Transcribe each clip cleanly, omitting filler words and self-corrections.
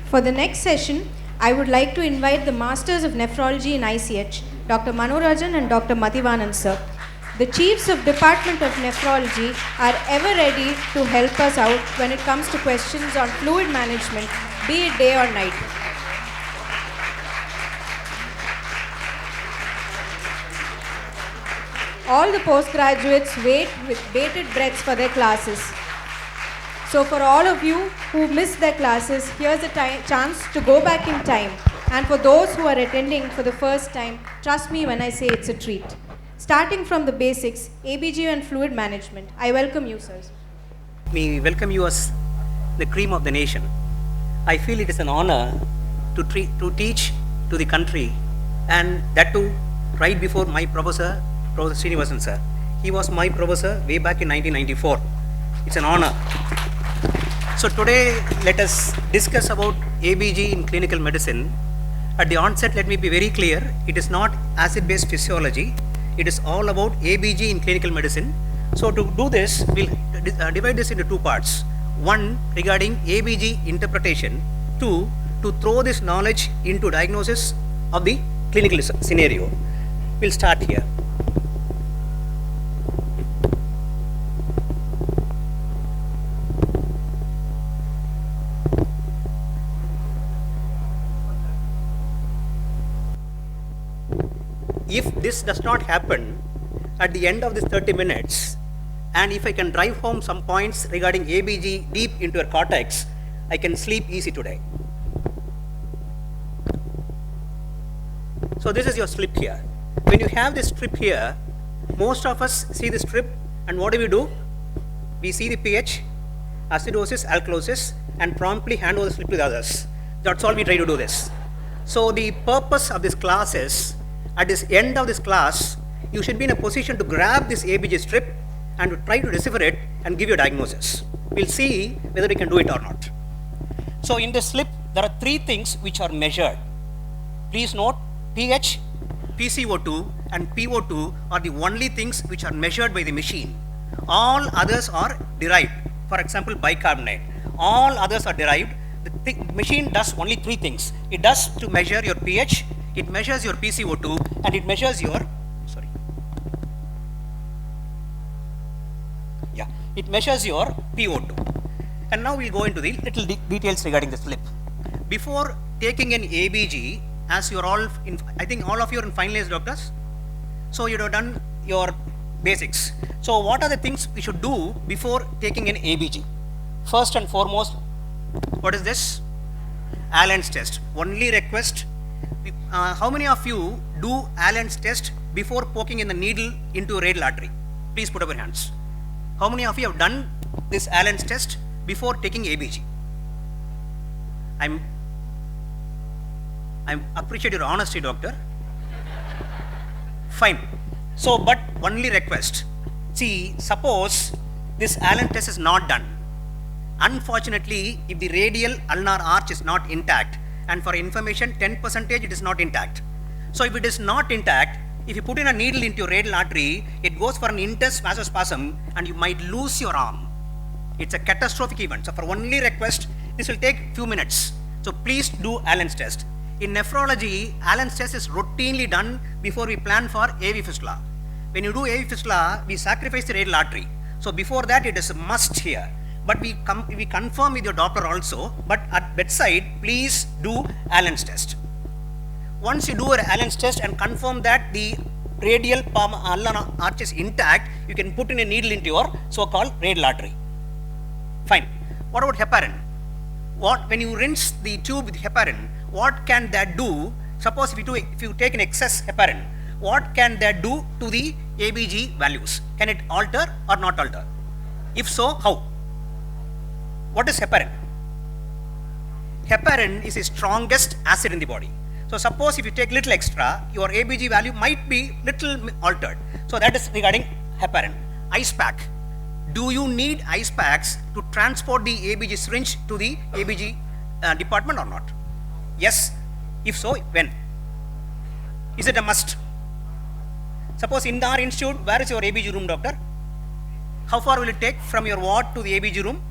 For the next session, I would like to invite the Masters of Nephrology in ICH, Dr. Manorajan and Dr. Mathivanan sir. The Chiefs of Department of Nephrology are ever ready to help us out when it comes to questions on fluid management, be it day or night. All the postgraduates wait with bated breaths for their classes. So for all of you who missed their classes, here's a chance to go back in time. And for those who are attending for the first time, trust me when I say it's a treat. Starting from the basics, ABG and Fluid management. I welcome you, sirs. We welcome you as the cream of the nation. I feel it is an honor to teach to the country, and that too right before my professor, Professor Srinivasan sir. He was my professor way back in 1994. It's an honor. So today let us discuss about ABG in clinical medicine. At the onset, let me be very clear, it is not acid-base physiology. It is all about ABG in clinical medicine. So to do this, we'll divide this into two parts. One, regarding ABG interpretation. Two, to throw this knowledge into diagnosis of the clinical scenario. We'll start here. If this does not happen at the end of this 30 minutes, and if I can drive home some points regarding ABG deep into your cortex, I can sleep easy today. So this is your slip here. When you have this strip here, most of us see the strip, and what do? We see the pH, acidosis, alkalosis, and promptly hand over the slip to the others. That's all we try to do this. So the purpose of this class is, at this end of this class, you should be in a position to grab this ABG strip and to try to decipher it and give you a diagnosis. We'll see whether we can do it or not. So in this slip, there are three things which are measured. Please note, pH, PCO2 and PO2 are the only things which are measured by the machine. All others are derived. For example, bicarbonate. All others are derived. The machine does only three things. It does to measure your pH, it measures your PCO2, and it measures your, it measures your PO2. And now we'll go into the little details regarding the slip. Before taking an ABG, as you're all, I think all of you are in final years doctors, so you have done your basics. So what are the things we should do before taking an ABG? First and foremost, what is this? Allen's test. Only request, how many of you do Allen's test before poking in the needle into a radial artery? Please put up your hands. How many of you have done this Allen's test before taking ABG? I appreciate your honesty, doctor. Fine. So, but only request. See, suppose this Allen test is not done. Unfortunately, if the radial ulnar arch is not intact, and for information, 10% it is not intact. So if it is not intact, if you put in a needle into your radial artery, it goes for an intense vasospasm and you might lose your arm. It's a catastrophic event. So for only request, this will take few minutes. So please do Allen's test. In nephrology, Allen's test is routinely done before we plan for AV fistula. When you do AV fistula, we sacrifice the radial artery. So before that, it is a must here. But we confirm with your Doppler also, but at bedside, please do Allen's test. Once you do an Allen's test and confirm that the radial ulnar arch is intact, you can put in a needle into your so-called radial artery. Fine. What about heparin? When you rinse the tube with heparin, what can that do? Suppose if you take an excess heparin, what can that do to the ABG values? Can it alter or not alter? If so, how? What is heparin? Heparin is the strongest acid in the body. So suppose if you take little extra, your ABG value might be little altered. So that is regarding heparin. Ice pack. Do you need ice packs to transport the ABG syringe to the ABG department or not? Yes. If so, when? Is it a must? Suppose in our institute, where is your ABG room, doctor? How far will it take from your ward to the ABG room?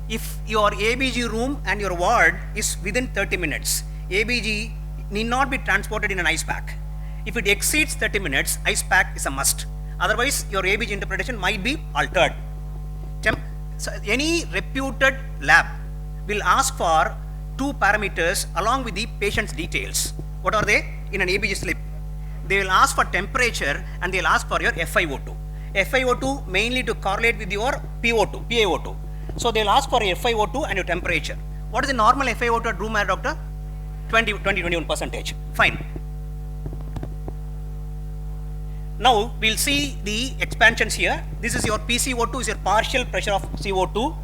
If your ABG room and your ward is within 30 minutes, ABG need not be transported in an ice pack. If it exceeds 30 minutes, ice pack is a must. Otherwise, your ABG interpretation might be altered. So any reputed lab will ask for two parameters along with the patient's details. What are they? In an ABG slip, they will ask for temperature and they will ask for your FiO2. FiO2 mainly to correlate with your PO2, PaO2. So they will ask for your FiO2 and your temperature. What is the normal FiO2 at room air, doctor? 21%. Fine. Now we'll see the expansions here. This is your PCO2 is your partial pressure of CO2,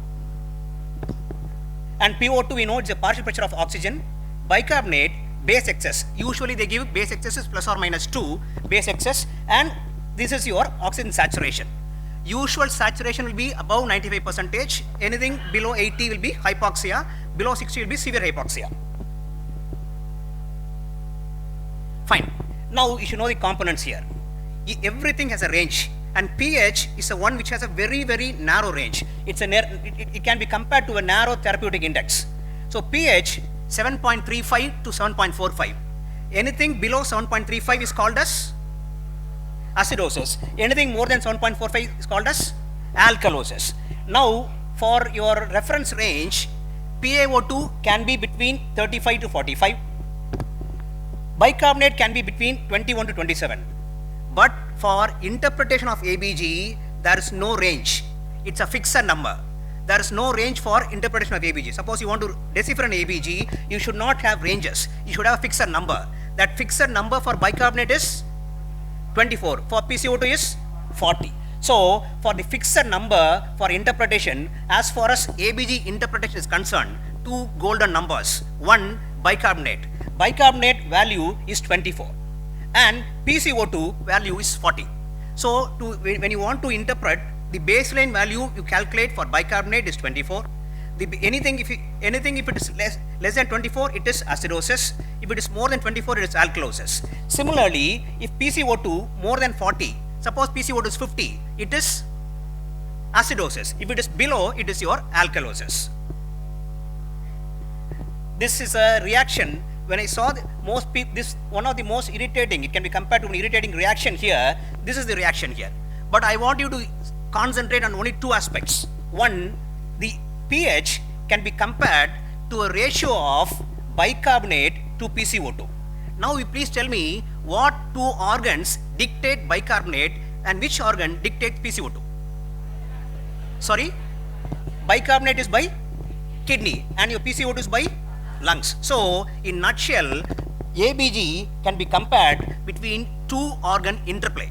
and PO2 we know it's a partial pressure of oxygen. Bicarbonate, base excess. Usually they give base excess is plus or minus 2 base excess, and this is your oxygen saturation. Usual saturation will be above 95%. Anything below 80 will be hypoxia. Below 60 will be severe hypoxia. Fine. Now you should know the components here. Everything has a range, and pH is the one which has a very, very narrow range. It can be compared to a narrow therapeutic index. So pH 7.35 to 7.45. Anything below 7.35 is called as acidosis. Anything more than 7.45 is called as alkalosis. Now for your reference range, PaO2 can be between 35 to 45. Bicarbonate can be between 21 to 27. But for interpretation of ABG, there is no range. It's a fixed number. There is no range for interpretation of ABG. Suppose you want to decipher an ABG, you should not have ranges. You should have a fixed number. That fixed number for bicarbonate is 24. For PCO2 is 40. So for the fixed number for interpretation, as far as ABG interpretation is concerned, two golden numbers. One, bicarbonate. Bicarbonate value is 24. And PCO2 value is 40. So when you want to interpret, the baseline value you calculate for bicarbonate is 24. Anything if it is less than 24, it is acidosis. If it is more than 24, it is alkalosis. Similarly, if PCO2 more than 40, suppose PCO2 is 50, it is acidosis. If it is below, it is your alkalosis. This is a reaction. When I saw this one of the most irritating, it can be compared to an irritating reaction here. This is the reaction here. But I want you to concentrate on only two aspects. One, the pH can be compared to a ratio of bicarbonate to PCO2. Now you please tell me what two organs dictate bicarbonate and which organ dictates PCO2? Sorry? Bicarbonate is by kidney and your PCO2 is by lungs. So in nutshell, ABG can be compared between two organ interplay.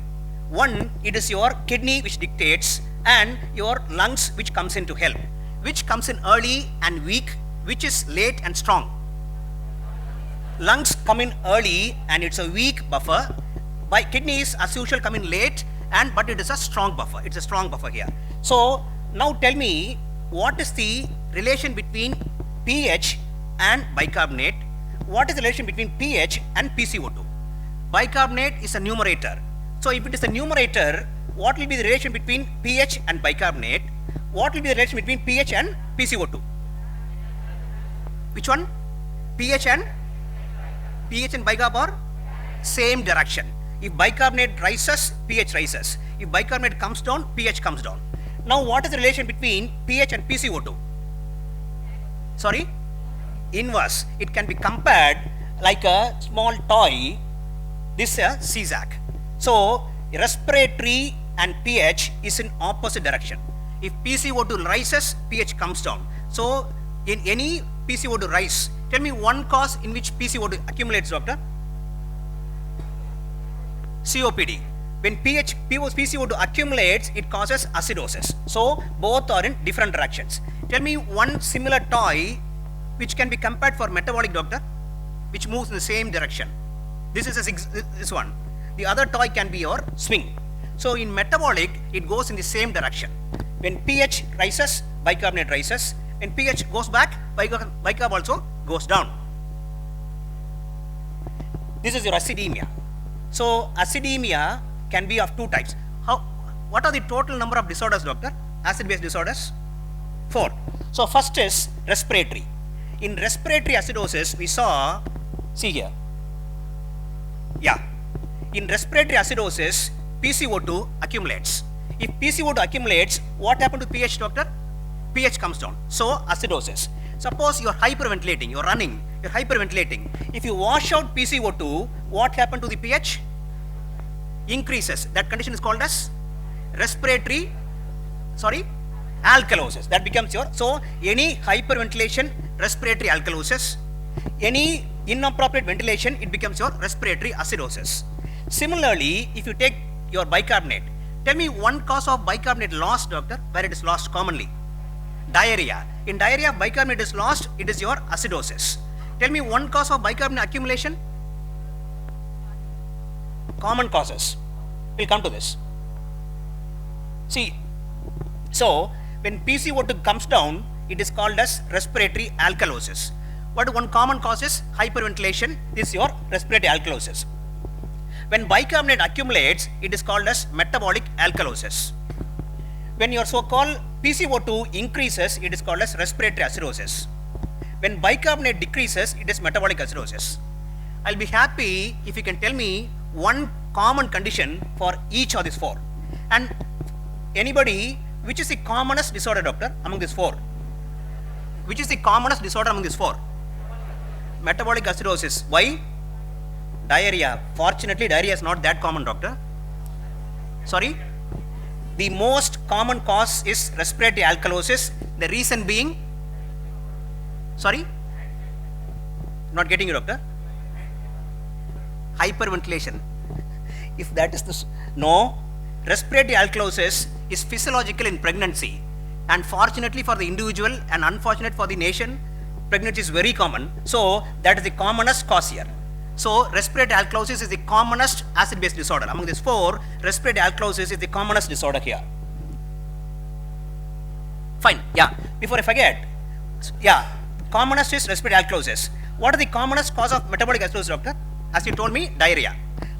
One, it is your kidney which dictates and your lungs which comes in to help. Which comes in early and weak, which is late and strong? Lungs come in early and it's a weak buffer. By kidneys as usual come in late but it is a strong buffer. It's a strong buffer here. So now tell me what is the relation between pH and bicarbonate? What is the relation between pH and PCO2? Bicarbonate is a numerator. So if it is a numerator, what will be the relation between pH and bicarbonate? What will be the relation between pH and PCO2? Which one? pH and bicarb are same direction. If bicarbonate rises, pH rises. If bicarbonate comes down, pH comes down. Now what is the relation between pH and PCO2? Sorry? Inverse. It can be compared like a small toy. This is a CZAC. So respiratory and pH is in opposite direction. If PCO2 rises, pH comes down. So in any PCO2 rise, tell me one cause in which PCO2 accumulates, doctor? COPD. When PCO2 accumulates, it causes acidosis. So both are in different directions. Tell me one similar toy which can be compared for metabolic, doctor, which moves in the same direction. This is this one. The other toy can be your swing. So in metabolic, it goes in the same direction. When pH rises, bicarbonate rises. When pH goes back, bicarb also goes down. This is your acidemia. So acidemia can be of two types. What are the total number of disorders, doctor? Acid-base disorders? 4. So first is respiratory. In respiratory acidosis, we saw, see here, yeah, in respiratory acidosis, PCO2 accumulates. If PCO2 accumulates, what happened to pH, doctor? pH comes down. So acidosis. Suppose you're hyperventilating, you're running, you're hyperventilating. If you wash out PCO2, what happened to the pH? Increases. That condition is called as respiratory, alkalosis. That becomes your, so any hyperventilation, respiratory alkalosis. Any inappropriate ventilation, it becomes your respiratory acidosis. Similarly, if you take your bicarbonate, tell me one cause of bicarbonate loss, doctor, where it is lost commonly. Diarrhea. In diarrhea, bicarbonate is lost, it is your acidosis. Tell me one cause of bicarbonate accumulation. Common causes. We'll come to this. See, so when PCO2 comes down, it is called as respiratory alkalosis. What one common cause is hyperventilation, this is your respiratory alkalosis. When bicarbonate accumulates, it is called as metabolic alkalosis. When your so-called PCO2 increases, it is called as respiratory acidosis. When bicarbonate decreases, it is metabolic acidosis. I'll be happy if you can tell me one common condition for each of these four. And anybody, which is the commonest disorder, doctor, among these four? Which is the commonest disorder among these four? Metabolic acidosis. Why? Diarrhea. Fortunately, diarrhea is not that common, doctor. Sorry? The most common cause is respiratory alkalosis. The reason being, sorry? Not getting you, doctor. Hyperventilation. If that is the, no. Respiratory alkalosis is physiological in pregnancy. And fortunately for the individual and unfortunate for the nation, pregnancy is very common. So that is the commonest cause here. So respiratory alkalosis is the commonest acid-base disorder. Among these four, respiratory alkalosis is the commonest disorder here. Fine, yeah. Before I forget, yeah, commonest is respiratory alkalosis. What is the commonest cause of metabolic acidosis, doctor? As you told me, diarrhea.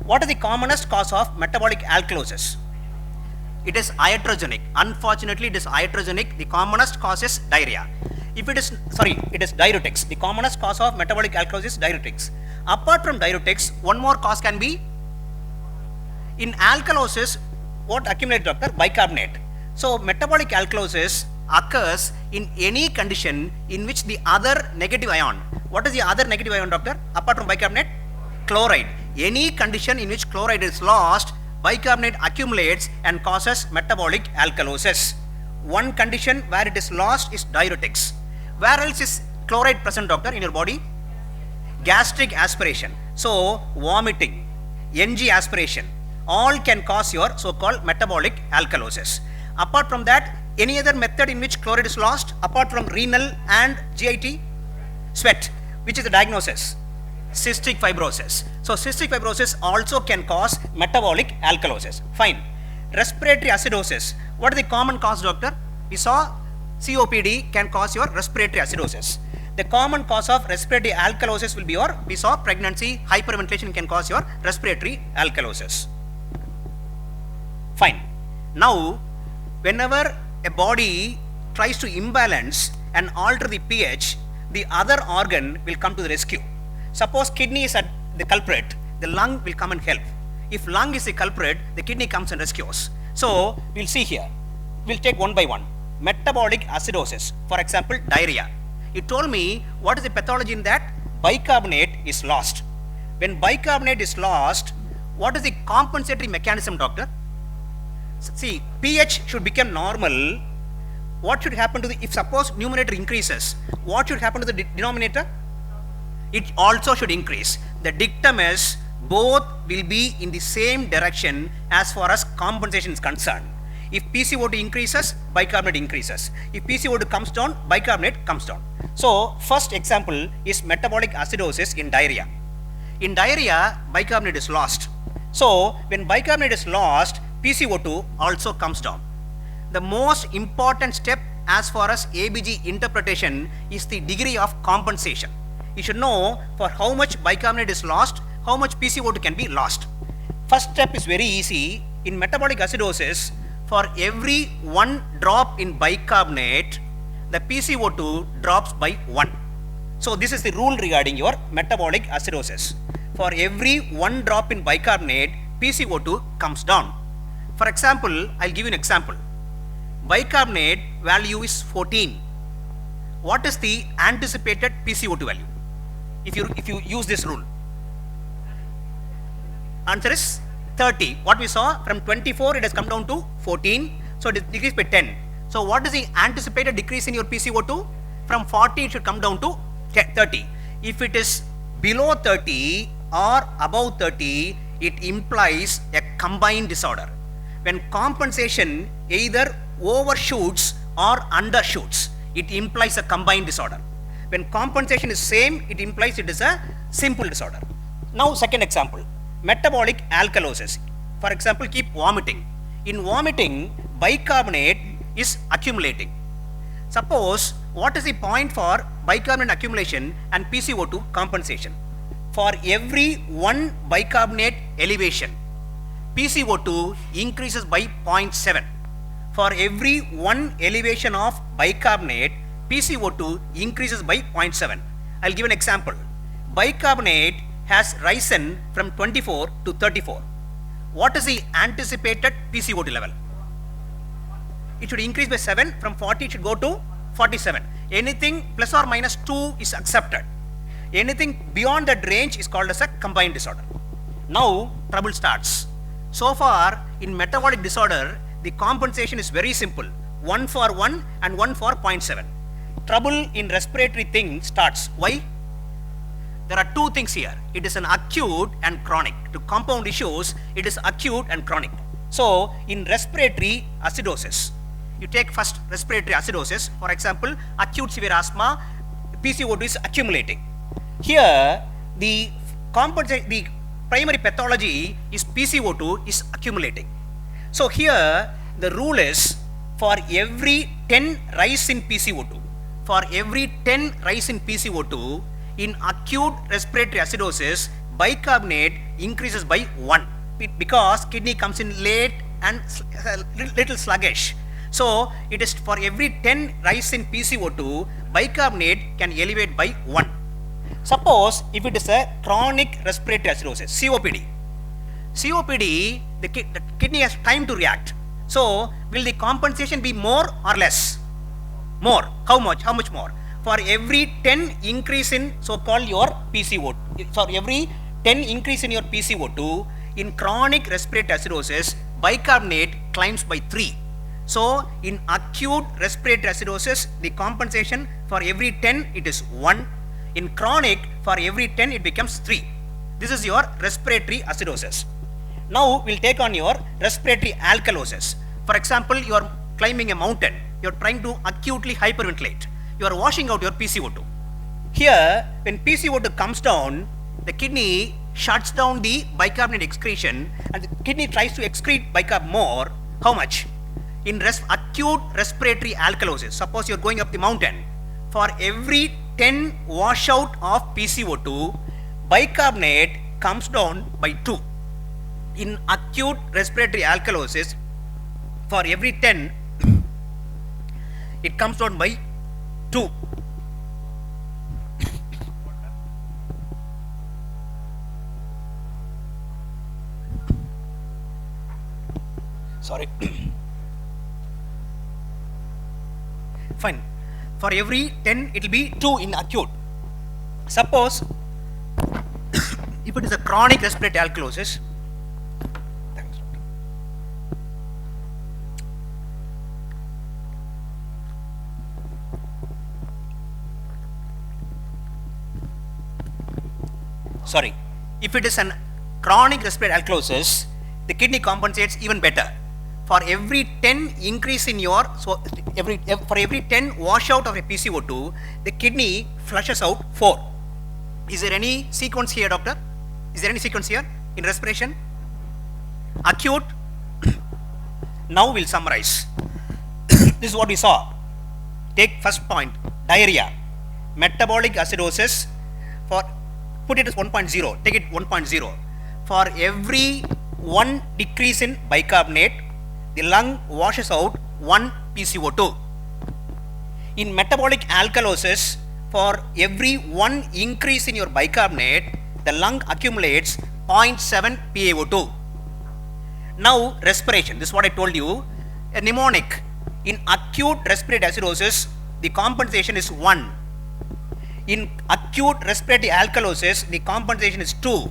What is the commonest cause of metabolic alkalosis? It is iatrogenic. Unfortunately, it is iatrogenic. The commonest cause is diarrhea. If it is, sorry, it is diuretics. The commonest cause of metabolic alkalosis is diuretics. Apart from diuretics, one more cause can be, in alkalosis, what accumulates, doctor? Bicarbonate. So metabolic alkalosis occurs in any condition in which the other negative ion, what is the other negative ion, doctor, apart from bicarbonate? Chloride. Any condition in which chloride is lost, bicarbonate accumulates and causes metabolic alkalosis. One condition where it is lost is diuretics. Where else is chloride present, doctor, in your body? Gastric aspiration. So vomiting, NG aspiration, all can cause your so-called metabolic alkalosis. Apart from that, any other method in which chloride is lost apart from renal and GIT? Sweat. Which is the diagnosis? Cystic fibrosis. So cystic fibrosis also can cause metabolic alkalosis. Fine. Respiratory acidosis. What is the common cause, doctor? We saw COPD can cause your respiratory acidosis. The common cause of respiratory alkalosis will be your, we saw pregnancy, hyperventilation can cause your respiratory alkalosis. Fine. Now, whenever a body tries to imbalance and alter the pH, the other organ will come to the rescue. Suppose kidney is at the culprit, the lung will come and help. If lung is the culprit, the kidney comes and rescues. So, we'll see here. We'll take one by one. Metabolic acidosis, for example, diarrhea. You told me what is the pathology in that? Bicarbonate is lost. When bicarbonate is lost, what is the compensatory mechanism, doctor? See, pH should become normal. What should happen to the, if suppose numerator increases, what should happen to the denominator? It also should increase. The dictum is both will be in the same direction as far as compensation is concerned. If PCO2 increases, bicarbonate increases. If PCO2 comes down, bicarbonate comes down. So, first example is metabolic acidosis in diarrhea. In diarrhea, bicarbonate is lost. So, when bicarbonate is lost, PCO2 also comes down. The most important step as far as ABG interpretation is the degree of compensation. You should know for how much bicarbonate is lost, how much PCO2 can be lost. First step is very easy. In metabolic acidosis, for every 1 drop in bicarbonate, the PCO2 drops by 1. So this is the rule regarding your metabolic acidosis. For every 1 drop in bicarbonate, PCO2 comes down. For example, I'll give you an example. Bicarbonate value is 14. What is the anticipated PCO2 value? If you use this rule, answer is 30. What we saw, from 24 it has come down to 14, so it is decreased by 10. So what is the anticipated decrease in your PCO2? From 40 it should come down to 30. If it is below 30 or above 30, it implies a combined disorder. When compensation either overshoots or undershoots, it implies a combined disorder. When compensation is same, it implies it is a simple disorder. Now second example, metabolic alkalosis. For example, keep vomiting. In vomiting, bicarbonate is accumulating. Suppose, what is the point for bicarbonate accumulation and PCO2 compensation? For every 1 bicarbonate elevation, PCO2 increases by 0.7. For every 1 elevation of bicarbonate, PCO2 increases by 0.7. I'll give an example. Bicarbonate has risen from 24 to 34. What is the anticipated PCO2 level? It should increase by 7. From 40 it should go to 47. Anything plus or minus 2 is accepted. Anything beyond that range is called as a combined disorder. Now trouble starts. So far in metabolic disorder, the compensation is very simple. 1 for 1 and 1 for 0.7. Trouble in respiratory thing starts. Why? There are two things here. It is an acute and chronic. To compound issues, it is acute and chronic. So in respiratory acidosis, you take first respiratory acidosis. For example, acute severe asthma, PCO2 is accumulating. Here, the primary pathology is PCO2 is accumulating. So here, the rule is for every 10 rise in PCO2, for every 10 rise in PCO2, in acute respiratory acidosis, bicarbonate increases by 1 because kidney comes in late and little sluggish. So it is for every 10 rise in PCO2, bicarbonate can elevate by 1. Suppose if it is a chronic respiratory acidosis, COPD, the kidney has time to react. So will the compensation be more or less? More. How much? How much more? For every 10 increase in so-called your PCO2, for every 10 increase in your PCO2, in chronic respiratory acidosis, bicarbonate climbs by 3. So in acute respiratory acidosis, the compensation for every 10 it is 1. In chronic, for every 10 it becomes 3. This is your respiratory acidosis. Now we'll take on your respiratory alkalosis. For example, you are climbing a mountain. You are trying to acutely hyperventilate. You are washing out your PCO2. Here, when PCO2 comes down, the kidney shuts down the bicarbonate excretion and the kidney tries to excrete bicarb more. How much? In acute respiratory alkalosis, suppose you are going up the mountain, for every 10 washout of PCO2, bicarbonate comes down by 2. In acute respiratory alkalosis, for every 10, it comes down by 2. Sorry. Fine. For every 10, it will be 2 in acute. Suppose if it is a chronic respiratory alkalosis, sorry, if it is an chronic respiratory alkalosis, the kidney compensates even better. For every 10 increase in your, for every 10 washout of a PCO2, the kidney flushes out 4. Is there any sequence here, doctor? Is there any sequence here in respiration? Acute. Now we'll summarize. This is what we saw. Take first point, diarrhea, metabolic acidosis. For put it as 1.0. Take it 1.0. For every 1 decrease in bicarbonate, the lung washes out 1 PCO2. In metabolic alkalosis, for every 1 increase in your bicarbonate, the lung accumulates 0.7 PaO2. Now respiration, this is what I told you, a mnemonic. In acute respiratory acidosis, the compensation is 1. In acute respiratory alkalosis, the compensation is 2.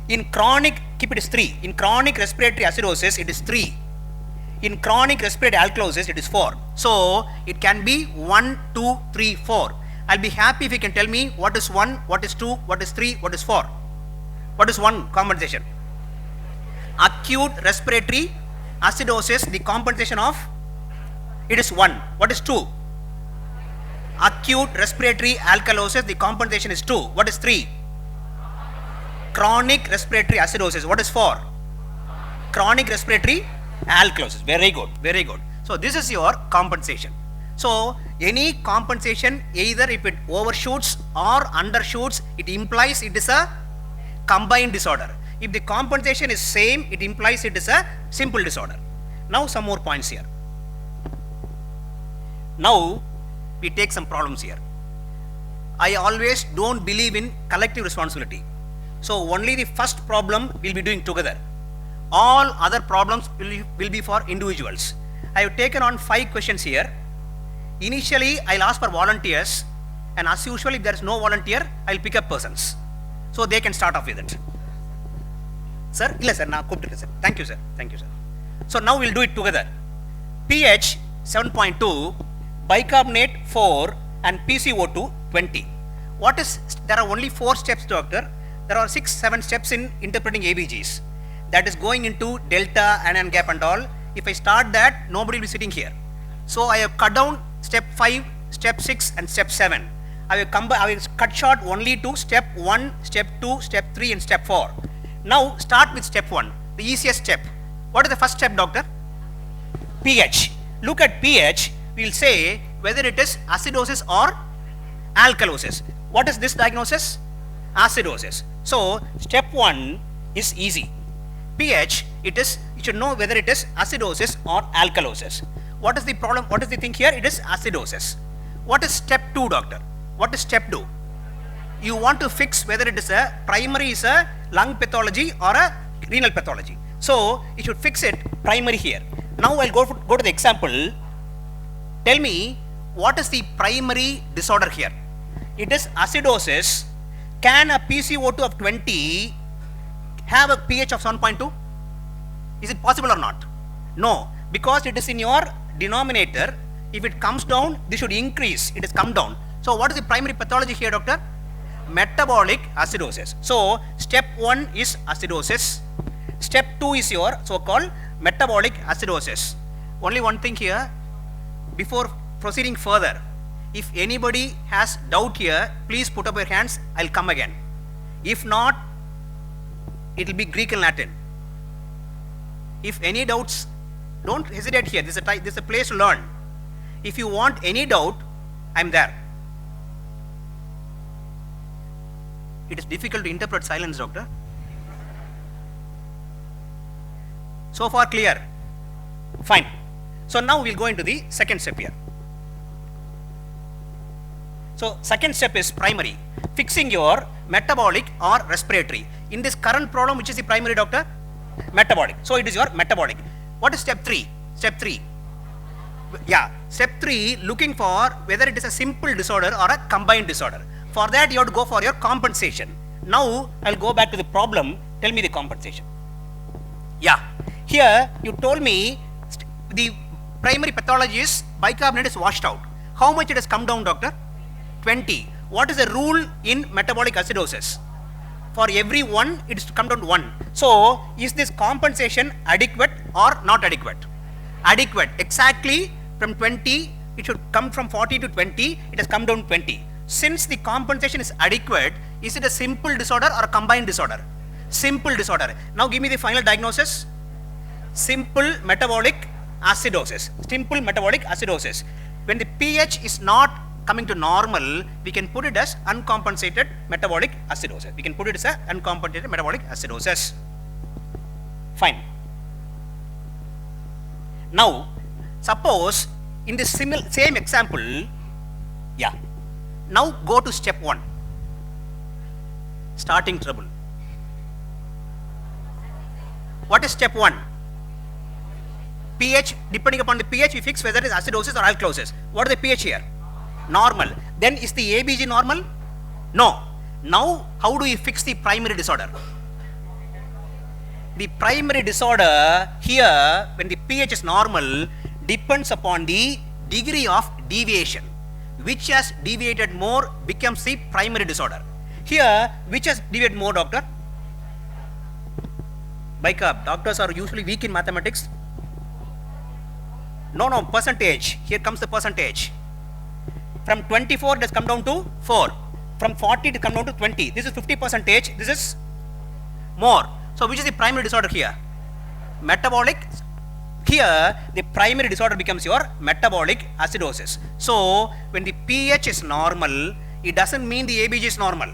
In chronic, keep it as 3. In chronic respiratory acidosis, it is 3. In chronic respiratory alkalosis, it is 4. So it can be 1, 2, 3, 4. I'll be happy if you can tell me what is 1, what is 2, what is 3, what is 4. What is 1 compensation? Acute respiratory acidosis, the compensation of it is 1. What is 2? Acute respiratory alkalosis, the compensation is 2. What is 3? Chronic respiratory acidosis. What is 4? Chronic respiratory alkalosis. Very good, very good. So this is your compensation. So any compensation, either if it overshoots or undershoots, it implies it is a combined disorder. If the compensation is same, it implies it is a simple disorder. Now some more points here. Now we take some problems here. I always don't believe in collective responsibility. So only the first problem we'll be doing together. All other problems will be for individuals. I have taken on 5 questions here. Initially, I'll ask for volunteers, and as usual, if there is no volunteer, I'll pick up persons. So they can start off with it. Sir? Illa sir, na koopittu sir. Thank you sir. Thank you sir. So now we'll do it together. pH 7.2, bicarbonate 4, and PCO2 20. There are only 4 steps, doctor. There are 6, 7 steps in interpreting ABGs. That is going into delta, anion gap and all. If I start that, nobody will be sitting here. So I have cut down step 5, step 6 and step 7. I will cut short only to step 1, step 2, step 3 and step 4. Now start with step 1, the easiest step. What is the first step, doctor? pH. Look at pH, we will say whether it is acidosis or alkalosis. What is this diagnosis? Acidosis. So step 1 is easy. pH, you should know whether it is acidosis or alkalosis. What is the problem? What is the thing here? It is acidosis. What is step 2, doctor? What is step 2? You want to fix whether it is a primary is a lung pathology or a renal pathology. So you should fix it primary here. Now I'll go to the example. Tell me what is the primary disorder here? It is acidosis. Can a PCO2 of 20 have a pH of 7.2? Is it possible or not? No, because it is in your denominator. If it comes down, this should increase. It has come down. So what is the primary pathology here, doctor? Metabolic acidosis. So step 1 is acidosis. Step 2 is your so-called metabolic acidosis. Only one thing here, before proceeding further, if anybody has doubt here, please put up your hands, I'll come again. If not, it will be Greek and Latin. If any doubts, don't hesitate here. This is a place to learn. If you want any doubt, I'm there. It is difficult to interpret silence, doctor. So far clear? Fine. So now we'll go into the second step here. So second step is primary. Fixing your metabolic or respiratory. In this current problem, which is the primary, doctor? Metabolic. So it is your metabolic. What is step 3? Step 3. Yeah. Step 3, looking for whether it is a simple disorder or a combined disorder. For that, you have to go for your compensation. Now, I'll go back to the problem. Tell me the compensation. Yeah. Here, you told me the primary pathology is bicarbonate is washed out. How much it has come down, doctor? 20. What is the rule in metabolic acidosis? For every 1, it is to come down to 1. So, is this compensation adequate or not adequate? Adequate. Exactly from 20, it should come from 40 to 20, it has come down to 20. Since the compensation is adequate, is it a simple disorder or a combined disorder? Simple disorder. Now give me the final diagnosis. Simple metabolic acidosis. Simple metabolic acidosis. When the pH is not coming to normal, we can put it as uncompensated metabolic acidosis. We can put it as uncompensated metabolic acidosis. Fine. Now, suppose in this same example, yeah. Now go to step 1. Starting trouble. What is step 1? pH, depending upon the pH, we fix whether it is acidosis or alkalosis. What is the pH here? Normal. Then is the ABG normal? No. Now, how do you fix the primary disorder? The primary disorder here, when the pH is normal, depends upon the degree of deviation. Which has deviated more becomes the primary disorder. Here, which has deviated more, doctor? Bicarb. Doctors are usually weak in mathematics. No, percentage. Here comes the percentage. From 24, it has come down to 4. From 40, it has come down to 20. This is 50%. This is more. So, which is the primary disorder here? Metabolic. Here, the primary disorder becomes your metabolic acidosis. So, when the pH is normal, it doesn't mean the ABG is normal.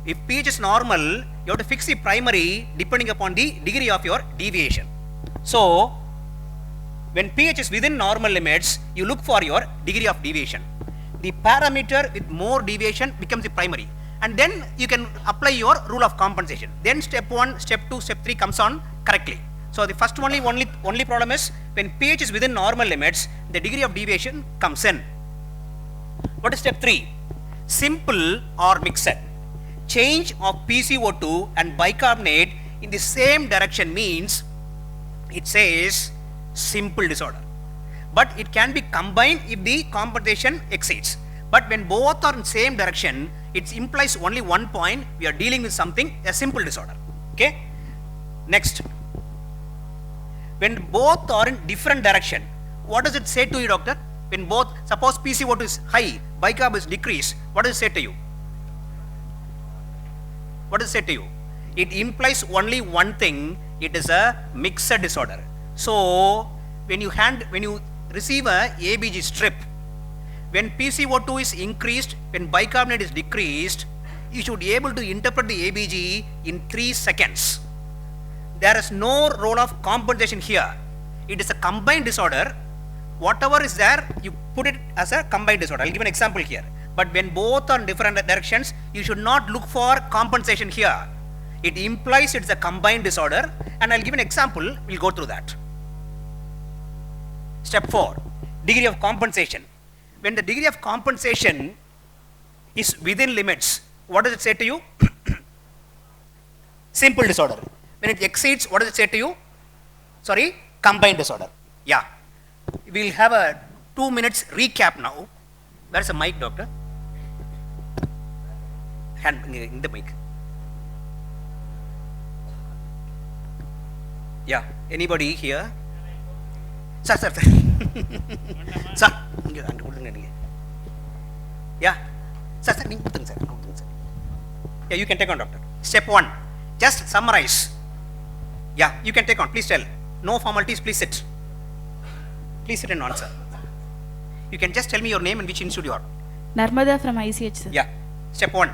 If pH is normal, you have to fix the primary depending upon the degree of your deviation. So, when pH is within normal limits, you look for your degree of deviation. The parameter with more deviation becomes the primary. And then you can apply your rule of compensation. Then step 1, step 2, step 3 comes on correctly. So the first only problem is when pH is within normal limits, the degree of deviation comes in. What is step 3? Simple or mixed. Change of PCO2 and bicarbonate in the same direction means it says simple disorder. But it can be combined if the compensation exceeds. But when both are in same direction, it implies only one point. We are dealing with something, a simple disorder. Okay. Next. When both are in different direction, what does it say to you, doctor? When both, suppose PCO2 is high, bicarb is decreased, what does it say to you? What does it say to you? It implies only one thing, it is a mixed disorder. So, when you receive a ABG strip, when PCO2 is increased, when bicarbonate is decreased, you should be able to interpret the ABG in 3 seconds. There is no role of compensation here. It is a combined disorder. Whatever is there, you put it as a combined disorder. I'll give an example here. But when both are in different directions, you should not look for compensation here. It implies it's a combined disorder, and I'll give an example. We'll go through that. Step 4, degree of compensation. When the degree of compensation is within limits, what does it say to you? Simple disorder. When it exceeds, what does it say to you? Sorry, combined disorder. Yeah. We'll have a 2 minutes recap now. Where's the mic, doctor? Hand in the mic. Yeah. Anybody here? Sir. Sir. Yeah. Sir. Yeah, you can take on, doctor. Step 1. Just summarize. Yeah, you can take on. Please tell. No formalities, please sit. Please sit and answer. You can just tell me your name and which institute you are. Narmada from ICH, sir. Yeah. Step 1.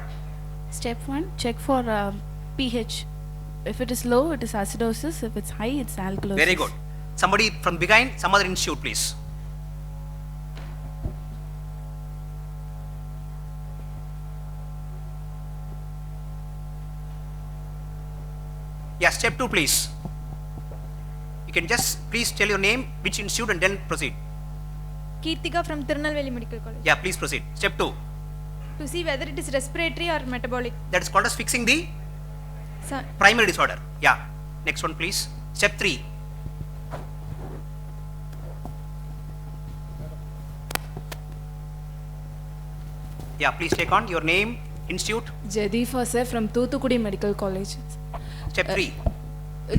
Step 1, check for pH. If it is low, it is acidosis. If it's high, it's alkalosis. Very good. Somebody from behind, some other institute, please. Yeah, step 2, please. You can just please tell your name, which institute, and then proceed. Kirtika from Tirunelveli Medical College. Yeah, please proceed. Step 2. To see whether it is respiratory or metabolic. That is called as fixing the Sir, primary disorder. Yeah. Next one, please. Step 3. Yeah, please take on your name, institute. Jadifa sir from Thuthukudi Medical College. Step 3.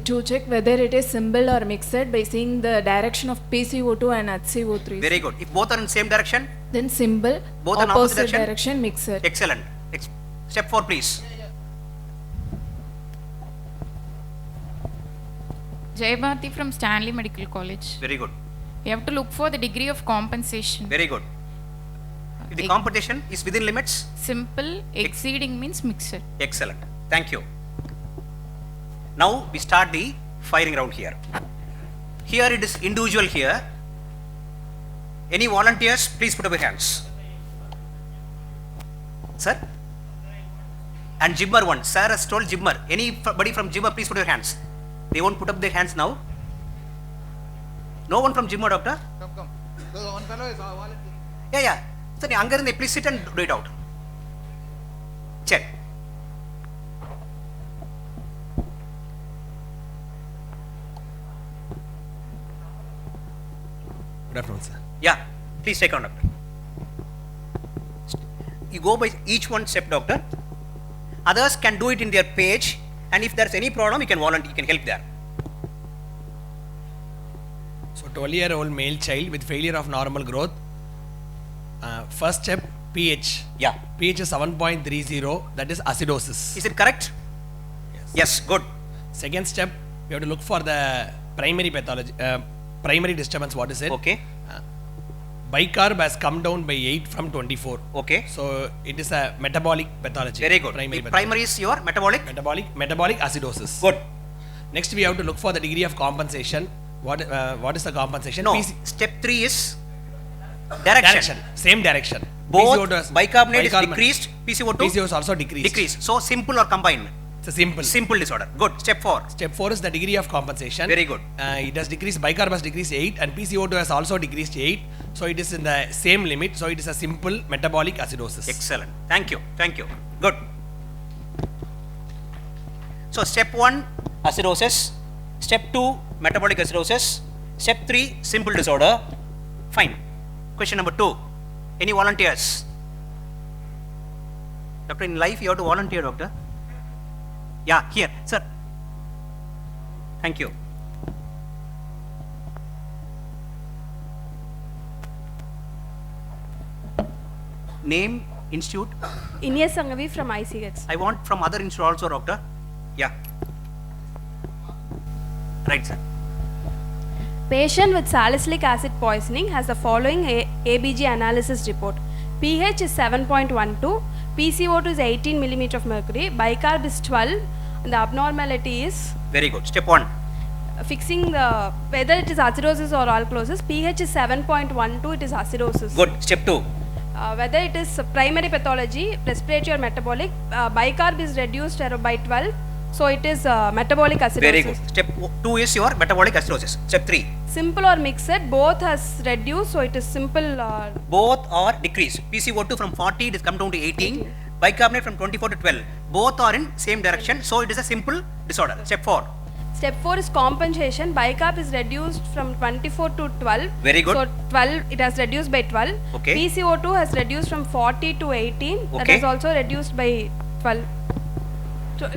To check whether it is simple or mixed by seeing the direction of PCO2 and HCO3. Very good. If both are in same direction, Then simple, both are in opposite opposite direction? direction, mixed. excellent. Step 4, please. Jayabhati from Stanley Medical College. Very good. We have to look for the degree of compensation. Very good. If the Ex- competition is within limits, Simple, exceeding means mixed. excellent. Thank you. Now we start the firing round here. Here it is individual here. Any volunteers, please put up your hands. Sir? And Jimmer one. Sir has told Jimmer. Anybody from Jimmer, please put your hands. They won't put up their hands now. No one from Jimmer, doctor? Come. So one fellow is volunteering. Yeah. Sir, Angarinde, please sit and do it out. Check. Good afternoon, sir. Yeah, please take on, doctor. You go by each one step, doctor. Others can do it in their page, and if there's any problem, you can volunteer, you can help there. So 12-year-old male child with failure of normal growth. First step, pH. Yeah. pH is 7.30, that is acidosis. Is it correct? Yes, good. Second step, we have to look for the primary pathology, primary disturbance, what is it? Okay. Bicarb has come down by 8 from 24. Okay. So it is a metabolic pathology. Very good. Primary is your metabolic? Metabolic acidosis. Good. Next, we have to look for the degree of compensation. What is the compensation? No. Step 3 is direction. Same direction. Both bicarbonate is decreased, PCO2? PCO is also decreased. So simple or combined? It's a simple. Simple disorder. Good. Step 4. Step 4 is the degree of compensation. Very good. It has decreased, bicarb has decreased 8 and PCO2 has also decreased 8. So it is in the same limit. So it is a simple metabolic acidosis. Excellent. Thank you. Good. So step 1, acidosis. Step 2, metabolic acidosis. Step 3, simple disorder. Fine. Question number 2. Any volunteers? Doctor, in life you have to volunteer, doctor. Yeah, here, sir. Thank you. Name, institute? Ines Sangavi from ICX. I want from other institute also, doctor. Yeah. Right, sir. Patient with salicylic acid poisoning has the following ABG analysis report. pH is 7.12, PCO2 is 18 mm of mercury, bicarb is 12, and the abnormality is... Very good. Step 1. Fixing the whether it is acidosis or alkalosis. pH is 7.12, it is acidosis. Good. Step 2. Whether it is primary pathology, respiratory or metabolic, bicarb is reduced by 12, so it is metabolic acidosis. Very good. Step 2 is your metabolic acidosis. Step 3. Simple or mixed, both has reduced, so it is simple. Both are decreased. PCO2 from 40, it has come down to 18. Bicarbonate from 24 to 12. Both are in same direction, so it is a simple disorder. Step 4. Step 4 is compensation. Bicarb is reduced from 24 to 12. Very good. So 12, it has reduced by 12. Okay. PCO2 has reduced from 40 to 18. That Okay. has also reduced by 12. So,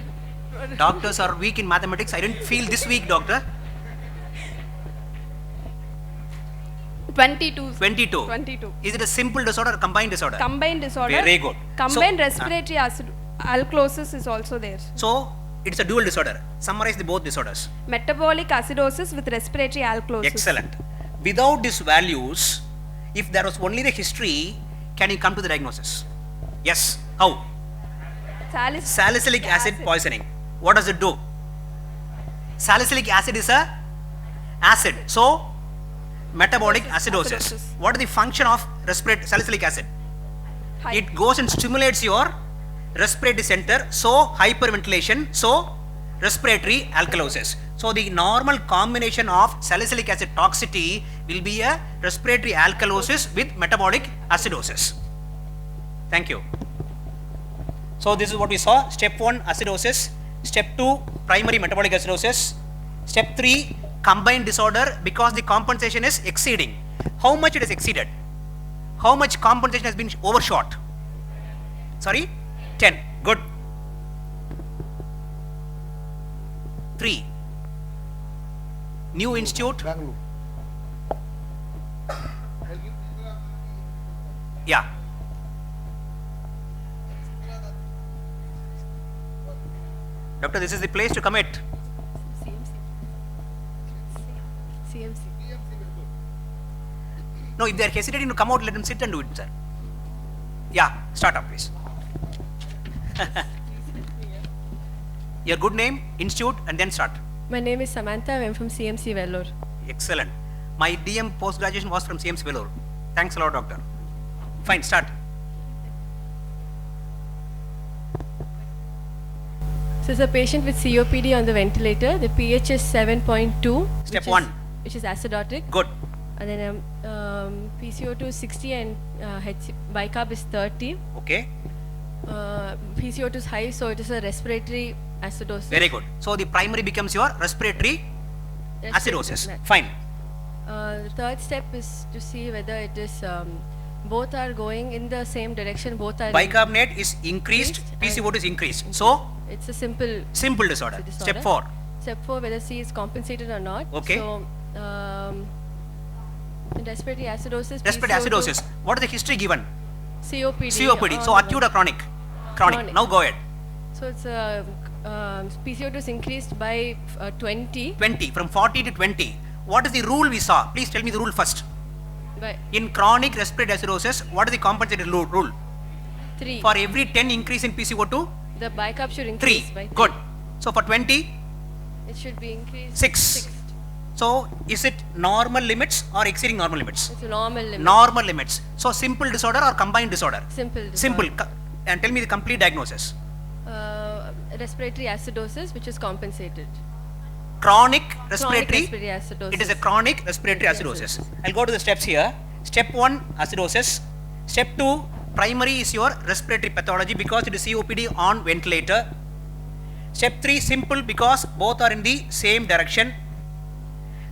Doctors are weak in mathematics. I didn't feel this weak, doctor. 22. 22. 22. Is it a simple disorder or combined disorder? Combined disorder. Very good. Combined So, respiratory acid alkalosis is also there. So, it's a dual disorder. Summarize the both disorders. Metabolic acidosis with respiratory alkalosis. Excellent. Without these values, if there was only the history, can you come to the diagnosis? Yes. How? Salicylic acid poisoning. What does it do? Salicylic acid is a acid. So, metabolic acidosis. What is the function of salicylic acid? It goes and stimulates your respiratory center, so hyperventilation, so respiratory alkalosis. So the normal combination of salicylic acid toxicity will be a respiratory alkalosis with metabolic acidosis. Thank you. So this is what we saw. Step 1, acidosis. Step 2, primary metabolic acidosis. Step 3, combined disorder because the compensation is exceeding. How much it is exceeded? How much compensation has been overshot? Sorry? 10. Good. 3. New institute. Bangalore. Yeah. Doctor, this is the place to commit. CMC. No, if they are hesitating to come out, let them sit and do it, sir. Yeah, start up, please. Your good name, institute, and then start. My name is Samantha. I'm from CMC Vellore. Excellent. My DM post graduation was from CMC Vellore. Thanks a lot, doctor. Fine, start. So it's a patient with COPD on the ventilator. The pH is 7.2. Step which is- 1. Which is acidotic. Good. And then PCO2 is 60 and bicarb is 30. Okay. PCO2 is high, so it is a respiratory acidosis. Very good. So the primary becomes your respiratory acidosis. Respiratory- Fine. The third step is to see whether it is both are going in the same direction. Both are. Bicarbonate is increased, PCO2 is increased. So, It's a simple simple disorder. Step 4. Step 4, whether C is compensated or not. Okay. So, respiratory acidosis. Respiratory PCO2, acidosis. What is the history given? COPD. COPD. So, acute or chronic? Chronic. Chronic. Now go ahead. So it's PCO2 is increased by 20. 20. From 40 to 20. What is the rule we saw? Please tell me the rule first. By In chronic respiratory acidosis, what is the compensated rule? 3. For every 10 increase in PCO2, The bicarb should 3. increase by 3. Good. So, for 20, It should be increased. 6. So, is it normal limits or exceeding normal limits? It's a normal limit. Normal limits. So, simple disorder or combined disorder? Simple. disorder. Simple. And tell me the complete diagnosis. Respiratory acidosis, which is compensated. Chronic Chronic respiratory. respiratory acidosis. It is a chronic respiratory acidosis. I'll go to the steps here. Step 1, acidosis. Step 2, primary is your respiratory pathology because it is COPD on ventilator. Step 3, simple because both are in the same direction.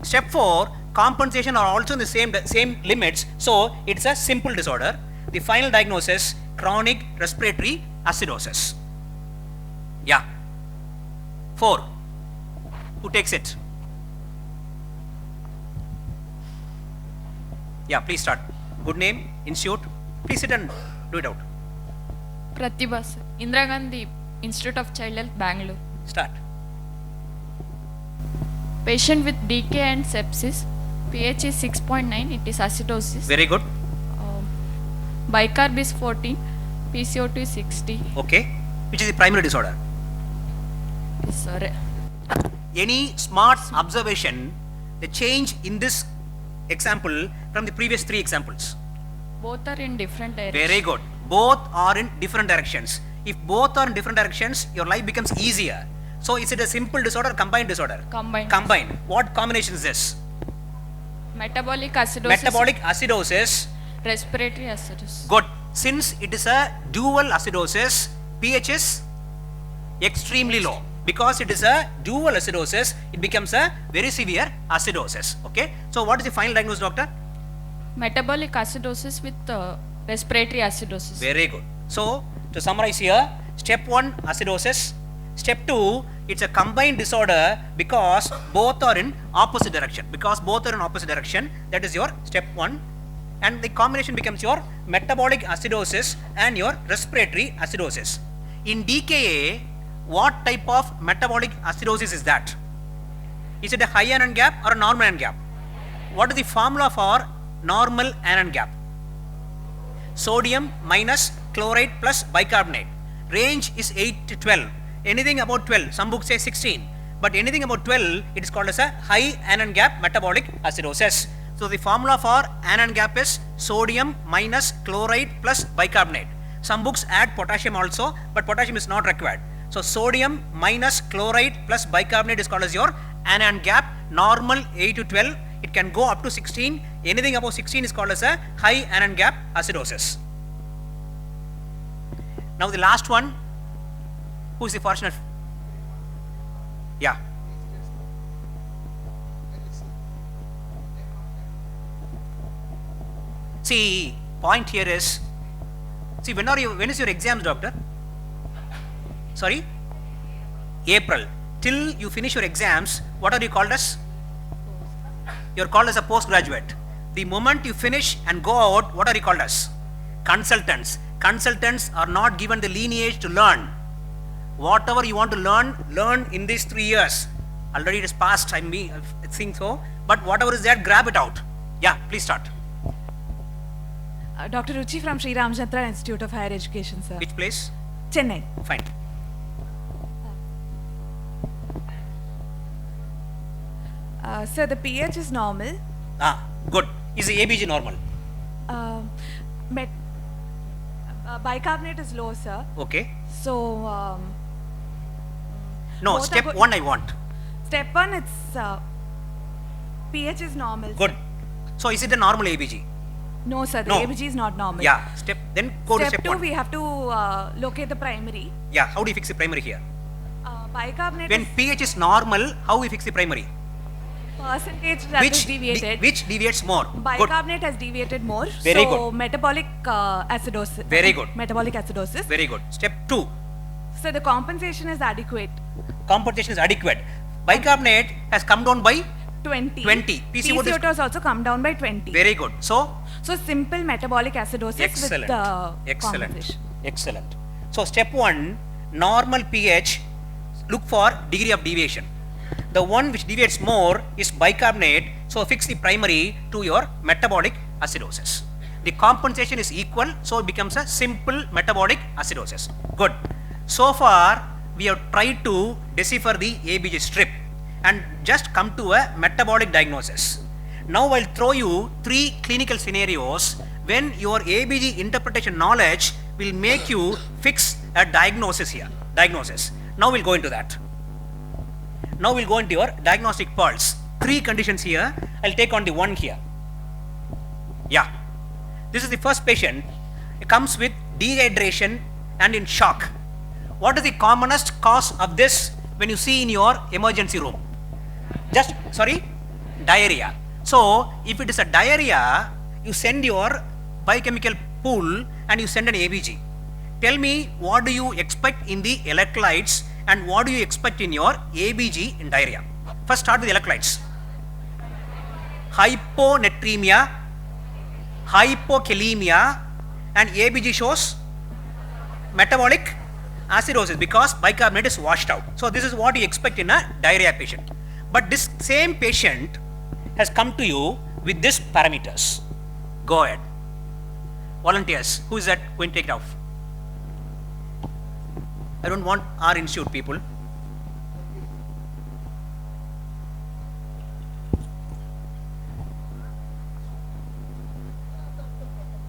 Step 4, compensation are also in the same limits, so it's a simple disorder. The final diagnosis, chronic respiratory acidosis. Yeah. 4. Who takes it? Yeah, please start. Good name, institute. Please sit and do it out. Pratibha, sir. Indira Gandhi Institute of Child Health, Bangalore. Start. Patient with DK and sepsis. pH is 6.9. It is acidosis. Very good. Bicarb is 14. PCO2 is 60. Okay. Which is the primary disorder? Sorry. Any smart observation, the change in this example from the previous 3 examples? Both are in different directions. Very good. Both are in different directions. If both are in different directions, your life becomes easier. So, is it a simple disorder or combined disorder? Combined. Combined. What combination is this? Metabolic acidosis. Metabolic acidosis. Respiratory acidosis. Good. Since it is a dual acidosis, pH is extremely low. Because it is a dual acidosis, it becomes a very severe acidosis. Okay. So, what is the final diagnosis, doctor? Metabolic acidosis with respiratory acidosis. Very good. So, to summarize here, step 1, acidosis. Step 2, it's a combined disorder because both are in opposite direction. Because both are in opposite direction, that is your step 1. And the combination becomes your metabolic acidosis and your respiratory acidosis. In DKA, what type of metabolic acidosis is that? Is it a high anion gap or a normal anion gap? What is the formula for normal anion gap? Sodium minus chloride plus bicarbonate. Range is 8 to 12. Anything about 12, some books say 16. But anything about 12, it is called as a high anion gap metabolic acidosis. So the formula for anion gap is sodium minus chloride plus bicarbonate. Some books add potassium also, but potassium is not required. So sodium minus chloride plus bicarbonate is called as your anion gap. Normal 8 to 12. It can go up to 16. Anything above 16 is called as a high anion gap acidosis. Now the last one. Who is the fortunate? Yeah. See, point here is, see, when is your exams, doctor? Sorry? April. Till you finish your exams, what are you called as? You are called as a postgraduate. The moment you finish and go out, what are you called as? Consultants. Consultants are not given the lineage to learn. Whatever you want to learn in these 3 years. Already it is past, I think so. But whatever is there, grab it out. Yeah, please start. Dr. Ruchi from Sri Ramchandra Institute of Higher Education, sir. Which place? Chennai. Fine. Sir, the pH is normal. Good. Is the ABG normal? Bicarbonate is low, sir. Okay. So, No, both are step good. 1 I want. Step 1, it's pH is normal. Good. Sir. So is it a normal ABG? No, sir. The No. ABG is not normal. Yeah. Then go to Step step 2, 1. we have to locate the primary. Yeah. How do you fix the primary here? Bicarbonate When is pH is normal, how we fix the primary? percentage that is deviated. Which deviates more? Good. Bicarbonate has deviated more. Very so good. metabolic acidosis. Very good. Metabolic acidosis. Very good. Step 2. So the compensation is adequate. Compensation is adequate. Bicarbonate has come down by 20. 20. PCO2 PCO2 has also come down by 20. very good. So simple metabolic acidosis excellent. with the Excellent. compensation. Excellent. So step 1, normal pH, look for degree of deviation. The one which deviates more is bicarbonate, so fix the primary to your metabolic acidosis. The compensation is equal, so it becomes a simple metabolic acidosis. Good. So far, we have tried to decipher the ABG strip and just come to a metabolic diagnosis. Now I'll throw you 3 clinical scenarios when your ABG interpretation knowledge will make you fix a diagnosis here. Diagnosis. Now we'll go into that. Now we'll go into your diagnostic pulse. 3 conditions here. I'll take on the one here. Yeah. This is the first patient. It comes with dehydration and in shock. What is the commonest cause of this when you see in your emergency room? Diarrhea. So, if it is a diarrhea, you send your biochemical pool and you send an ABG. Tell me, what do you expect in the electrolytes and what do you expect in your ABG in diarrhea? First start with electrolytes. Hyponatremia, hypokalemia, and ABG shows metabolic acidosis because bicarbonate is washed out. So this is what you expect in a diarrhea patient. But this same patient has come to you with these parameters. Go ahead. Volunteers, who is that going to take it off? I don't want our institute people.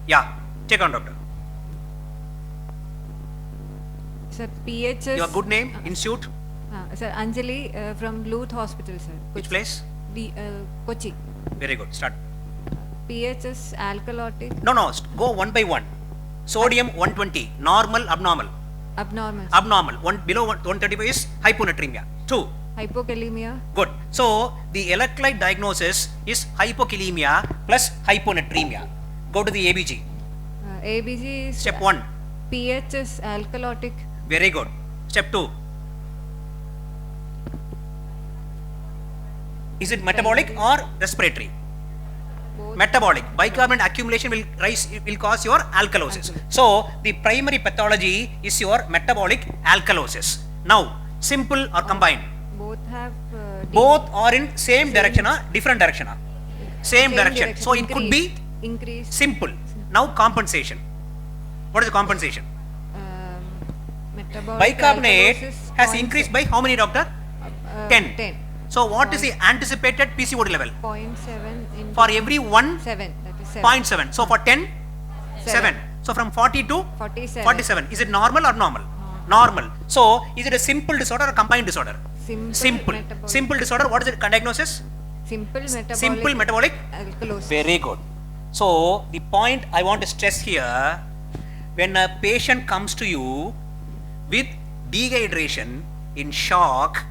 Yeah, take on, doctor. Sir, pH is... Your good name, institute, Sir, Anjali from Bluth Hospital, sir. which place? Kochi. Very good, start. pH is alkalotic, No, go one by one. Sodium 120, normal, abnormal. abnormal. Abnormal, below 135 is hyponatremia. 2, Hypokalemia, good. So, the electrolyte diagnosis is hypokalemia plus hyponatremia. Go to the ABG. ABG is... Step 1, pH is alkalotic, very good. Step 2, is it metabolic or respiratory? both. Metabolic. Bicarbonate accumulation will cause your alkalosis. So the primary pathology is your metabolic alkalosis. Now, simple or combined? Both have... Both are in same direction or different direction? Same direction. So it could be increased. simple. Now compensation. What is the compensation? Metabolic Bicarbonate alkalosis has 0.7. increased by how many, doctor? 10. 10. So what is the anticipated PCO2 level? 0.7 in... For every 1, 7. That is 7. 0.7. So for 10, 7. So from 40 to 47. 47. Is it normal or normal? Normal. So is it a simple disorder or combined disorder? Simple. metabolic- Simple disorder. What is the diagnosis? Simple metabolic... Simple metabolic. alkalosis. Very good. So the point I want to stress here, when a patient comes to you with dehydration, in shock,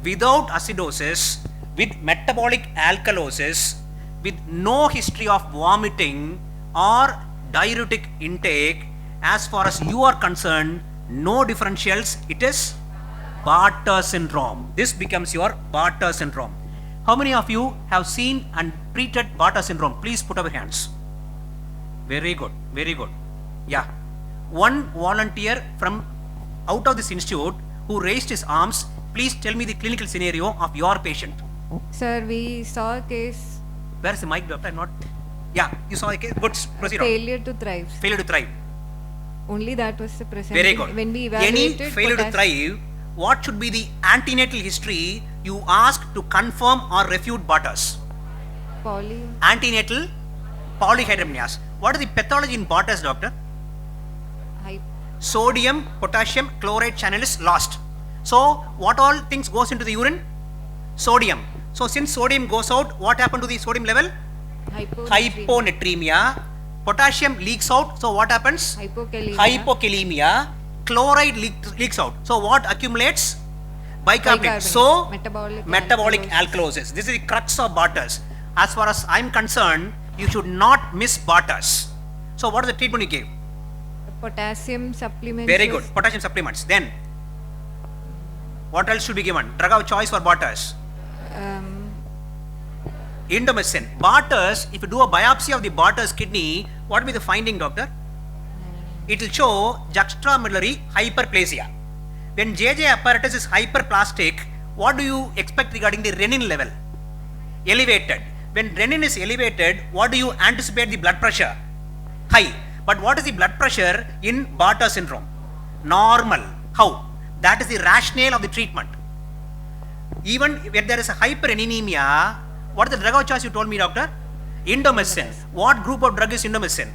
without acidosis, with metabolic alkalosis, with no history of vomiting or diuretic intake, as far as you are concerned, no differentials, it is Bartter syndrome. This becomes your Bartter syndrome. How many of you have seen and treated Bartter syndrome? Please put up your hands. Very good, very good. Yeah. One volunteer from out of this institute who raised his arms, please tell me the clinical scenario of your patient. Sir, we saw a case... Where is the mic, doctor? Not. Yeah, you saw a case. Good, proceed on. failure to thrive. Failure to thrive. Only that was the present. Very good. When we Any evaluated... failure to thrive, what should be the antenatal history you ask to confirm or refute Bartter's? Poly... Antenatal Polyhydramnios. What is the pathology in Barter's, doctor? Sodium, potassium, chloride channel is lost. So what all things goes into the urine? Sodium. So since sodium goes out, what happened to the sodium level? Hyponatremia. Potassium leaks out. So what happens? Hypokalemia. Chloride leaks out. So what accumulates? Bicarbonate. So metabolic alkalosis. This is the crux of Barter's. As far as I am concerned, you should not miss Barter's. So what is the treatment you gave? Potassium supplements. Very good. Potassium supplements. Then what else should be given? Drug of choice for Barter's. Indomethacin. Barter's, if you do a biopsy of the Barter's kidney, what will be the finding, doctor? It will show juxtamedullary hyperplasia. When JJ apparatus is hyperplastic, what do you expect regarding the renin level? Elevated. When renin is elevated, what do you anticipate the blood pressure? High. But what is the blood pressure in Barter syndrome? Normal. How? That is the rationale of the treatment. Even when there is a hyperanemia, what is the drug of choice you told me, doctor? Indomethacin. What group of drug is indomethacin?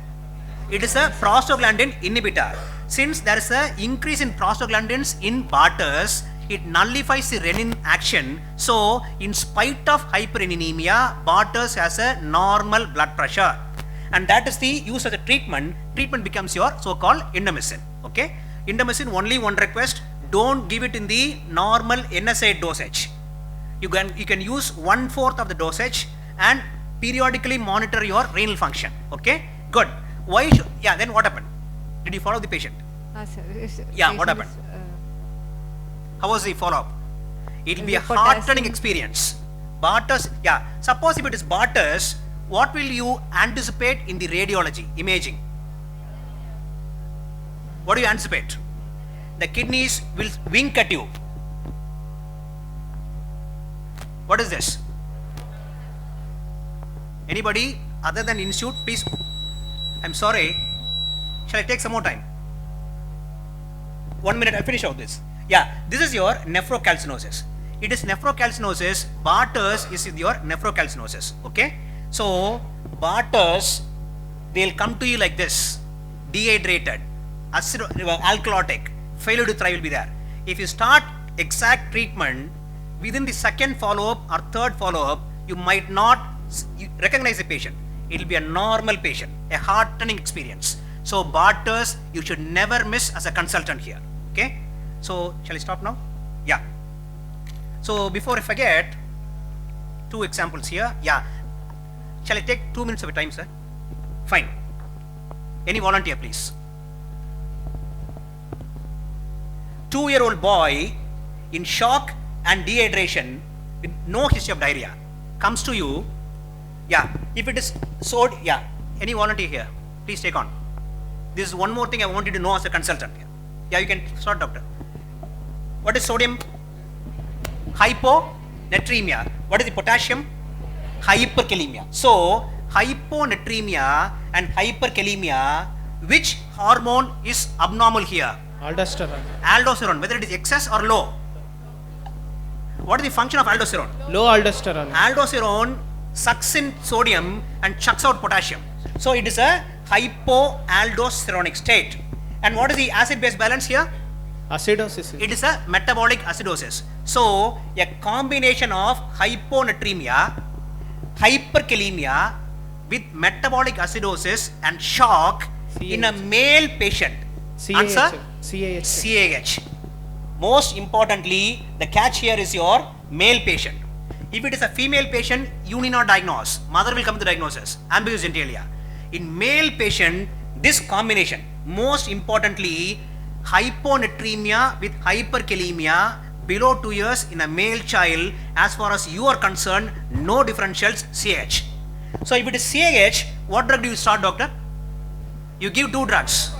It is a prostaglandin inhibitor. Since there is a increase in prostaglandins in Barter's, it nullifies the renin action. So in spite of hyperanemia, Barter's has a normal blood pressure. And that is the use of the treatment. Treatment becomes your so-called indomethacin. Okay? Indomethacin, only one request, don't give it in the normal NSAID dosage. You can use 1/4 of the dosage and periodically monitor your renal function. Okay? Good. Why should, yeah, then what happened? Did you follow the patient? Yeah, what happened? How was the follow-up? It will be a heartening experience. Barter's, yeah. Suppose if it is Barter's, what will you anticipate in the radiology, imaging? What do you anticipate? The kidneys will wink at you. What is this? Anybody other than institute, please. I'm sorry. Shall I take some more time? 1 minute, I'll finish out this. Yeah, this is your nephrocalcinosis. It is nephrocalcinosis. Barter's is your nephrocalcinosis. Okay? So, Barter's, they'll come to you like this. Dehydrated, alkalotic, failure to thrive will be there. If you start exact treatment, within the second follow-up or third follow-up, you might not recognize the patient. It will be a normal patient, a heartening experience. So, Barter's, you should never miss as a consultant here. Okay? So, shall I stop now? Yeah. So, before I forget, 2 examples here. Yeah. Shall I take 2 minutes of your time, sir? Fine. Any volunteer, please? 2-year-old boy in shock and dehydration with no history of diarrhea comes to you. Yeah. If it is sodium, yeah. Any volunteer here? Please take on. This is one more thing I want you to know as a consultant here. Yeah, you can start, doctor. What is sodium? Hyponatremia. What is the potassium? Hyperkalemia. So, hyponatremia and hyperkalemia, which hormone is abnormal here? Aldosterone. Aldosterone, whether it is excess or low. What is the function of aldosterone? Low aldosterone. Aldosterone sucks in sodium and chucks out potassium. So, it is a hypoaldosteronic state. And what is the acid-base balance here? Acidosis. It is a metabolic acidosis. So, a combination of hyponatremia, hyperkalemia with metabolic acidosis and shock in a male patient. Answer? CAH. Most importantly, the catch here is your male patient. If it is a female patient, you need not diagnose. Mother will come to diagnosis. Ambiguous genitalia. In male patient, this combination, most importantly, hyponatremia with hyperkalemia below 2 years in a male child, as far as you are concerned, no differentials, CAH. So if it is CAH, what drug do you start, doctor? You give 2 drugs,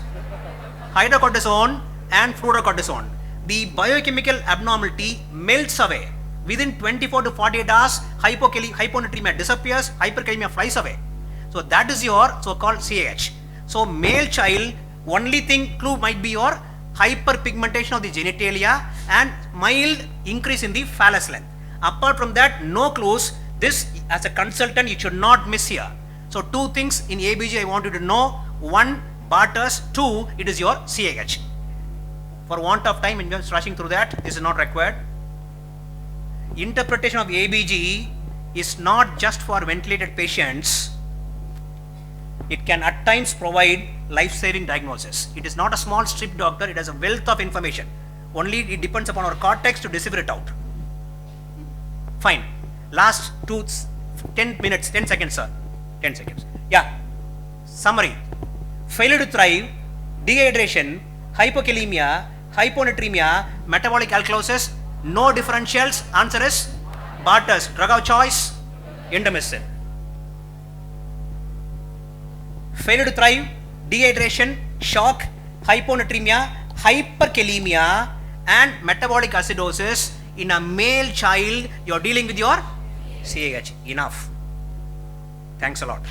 hydrocortisone and fluorocortisone. The biochemical abnormality melts away. Within 24 to 48 hours, hyponatremia disappears, hyperkalemia flies away. So that is your so-called CAH. So male child, only thing clue might be your hyperpigmentation of the genitalia and mild increase in the phallus length. Apart from that, no clues. This, as a consultant, you should not miss here. So two things in ABG I want you to know. One, Barter's. Two, it is your CAH. For want of time, I'm just rushing through that. This is not required. Interpretation of ABG is not just for ventilated patients. It can at times provide life-saving diagnosis. It is not a small strip, doctor. It has a wealth of information. Only it depends upon our cortex to decipher it out. Fine. Last 10 minutes, 10 seconds, sir. 10 seconds. Yeah. Summary. Failure to thrive, dehydration, hypokalemia, hyponatremia, metabolic alkalosis, no differentials. Answer is Barter's. Drug of choice, indomethacin. Failure to thrive, dehydration, shock, hyponatremia, hyperkalemia, and metabolic acidosis in a male child. You are dealing with your CAH. Enough. Thanks a lot.